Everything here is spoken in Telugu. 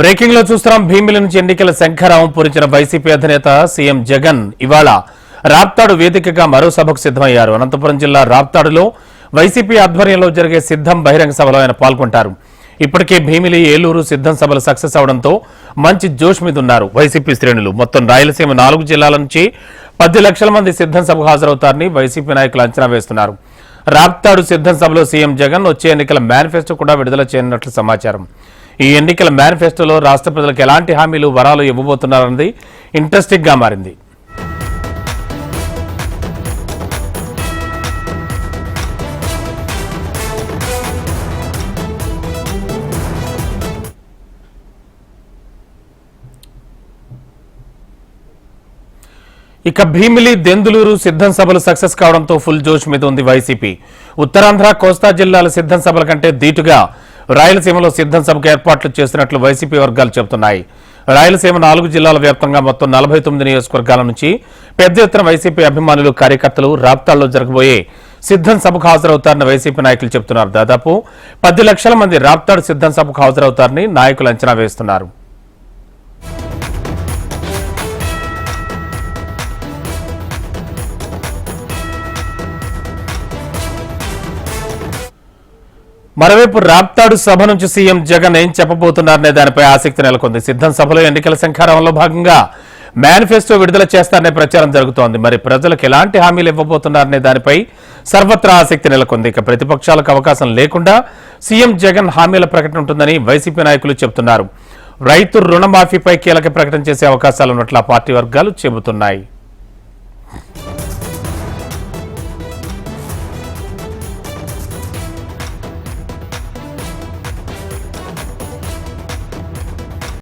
బ్రేకింగ్ లో చూస్తున్నాం. భీమిలి నుంచి ఎన్నికల శంఖారావం పూరించిన వైసీపీ అధినేత సీఎం జగన్ ఇవాళ రాప్తాడు వేదికగా మరో సభకు సిద్దమయ్యారు. అనంతపురం జిల్లా రాప్తాడులో వైసీపీ ఆధ్వర్యంలో జరిగే సిద్ధం బహిరంగ సభలో ఆయన పాల్గొంటారు. ఇప్పటికే భీమిలి, ఏలూరు సిద్ధం సభలు సక్సెస్ అవడంతో మంచి జోష్ మీద ఉన్నారు వైసీపీ శ్రేణులు. మొత్తం రాయలసీమ 4 జిల్లాల నుంచి 10 లక్షల మంది సిద్ధం సభకు హాజరవుతారని వైసీపీ నాయకులు అంచనా వేస్తున్నారు. రాప్తాడు సిద్ధం సభలో సీఎం జగన్ వచ్చే ఎన్నికల మేనిఫెస్టో కూడా విడుదల చేయనున్నట్లు సమాచారం. ఈ ఎన్నికల మేనిఫెస్టోలో రాష్ట్ర ప్రజలకు ఎలాంటి హామీలు, వరాలు ఇవ్వబోతున్నారన్నది ఇంట్రెస్టింగ్ గా మారింది. ఇక భీమిలి, దెందులూరు సిద్ధం సభలు సక్సెస్ కావడంతో ఫుల్ జోష్ మీద ఉంది వైసీపీ. ఉత్తరాంధ్ర, కోస్తా జిల్లాల సిద్ధం సభల కంటే ధీటుగా రాయలసీమలో సిద్ధం సభకు ఏర్పాట్లు చేస్తున్నట్లు వైసీపీ వర్గాలు చెబుతున్నాయి. రాయలసీమ 4 జిల్లాల వ్యాప్తంగా మొత్తం 49 నియోజకవర్గాల నుంచి పెద్ద ఎత్తున వైసీపీ అభిమానులు, కార్యకర్తలు రాప్తాడులో జరగబోయే సిద్ధం సభకు హాజరవుతారని వైసీపీ నాయకులు చెబుతున్నారు. దాదాపు 10 లక్షల మంది రాప్తాడు సిద్ధం సభకు హాజరవుతారని నాయకులు అంచనా వేస్తున్నారు. మరోవైపు రాప్తాడు సభ నుంచి సీఎం జగన్ ఏం చెప్పబోతున్నారనే దానిపై ఆసక్తి నెలకొంది. సిద్ధం సభలో ఎన్నికల శంఖారావంలో భాగంగా మేనిఫెస్టో విడుదల చేస్తారనే ప్రచారం జరుగుతోంది. మరి ప్రజలకు ఎలాంటి హామీలు ఇవ్వబోతున్నారనే దానిపై సర్వత్రా ఆసక్తి నెలకొంది. ఇక ప్రతిపక్షాలకు అవకాశం లేకుండా సీఎం జగన్ హామీల ప్రకటన ఉంటుందని వైసీపీ నాయకులు చెబుతున్నారు. రైతు రుణమాఫీపై కీలక ప్రకటన చేసే అవకాశాలు ఉన్నట్లు ఆ పార్టీ వర్గాలు చెబుతున్నాయి.